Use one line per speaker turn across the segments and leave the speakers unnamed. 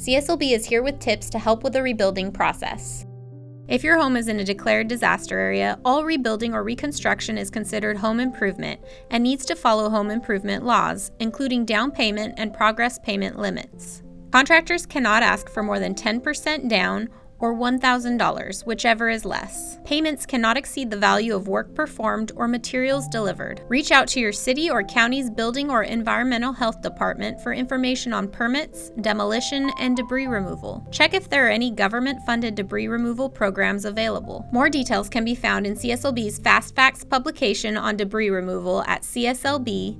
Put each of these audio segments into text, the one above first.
CSLB is here with tips to help with the rebuilding process. If your home is in a declared disaster area, all rebuilding or reconstruction is considered home improvement and needs to follow home improvement laws, including down payment and progress payment limits. Contractors cannot ask for more than 10% down or $1,000, whichever is less. Payments cannot exceed the value of work performed or materials delivered. Reach out to your city or county's building or environmental health department for information on permits, demolition, and debris removal. Check if there are any government-funded debris removal programs available. More details can be found in CSLB's Fast Facts publication on debris removal at cslb.ca.gov.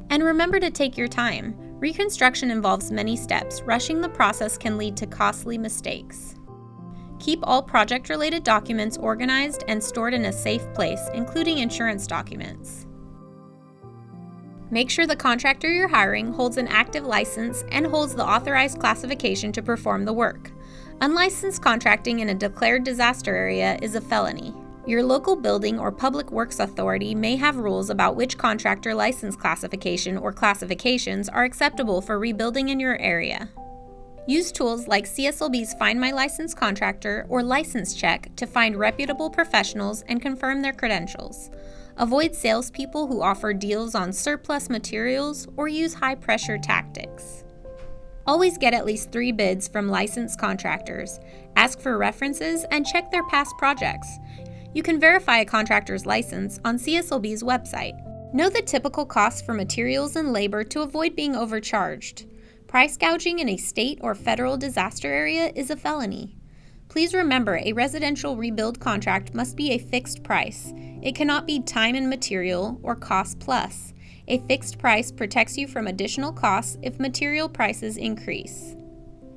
And remember to take your time. Reconstruction involves many steps. Rushing the process can lead to costly mistakes. Keep all project-related documents organized and stored in a safe place, including insurance documents. Make sure the contractor you're hiring holds an active license and holds the authorized classification to perform the work. Unlicensed contracting in a declared disaster area is a felony. Your local building or public works authority may have rules about which contractor license classification or classifications are acceptable for rebuilding in your area. Use tools like CSLB's Find My Licensed Contractor or License Check to find reputable professionals and confirm their credentials. Avoid salespeople who offer deals on surplus materials or use high-pressure tactics. Always get at least 3 bids from licensed contractors. Ask for references and check their past projects. You can verify a contractor's license on CSLB's website. Know the typical costs for materials and labor to avoid being overcharged. Price gouging in a state or federal disaster area is a felony. Please remember, a residential rebuild contract must be a fixed price. It cannot be time and material or cost plus. A fixed price protects you from additional costs if material prices increase.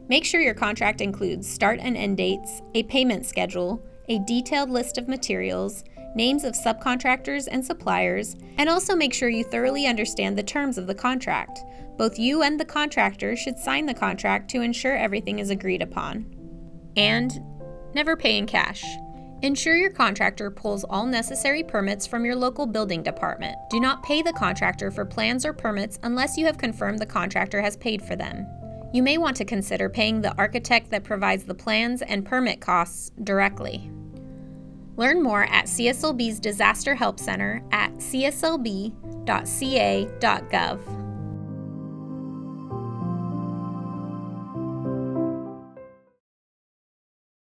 Make sure your contract includes start and end dates, a payment schedule, a detailed list of materials, names of subcontractors and suppliers, and also make sure you thoroughly understand the terms of the contract. Both you and the contractor should sign the contract to ensure everything is agreed upon. And never pay in cash. Ensure your contractor pulls all necessary permits from your local building department. Do not pay the contractor for plans or permits unless you have confirmed the contractor has paid for them. You may want to consider paying the architect that provides the plans and permit costs directly. Learn more at CSLB's Disaster Help Center at cslb.ca.gov.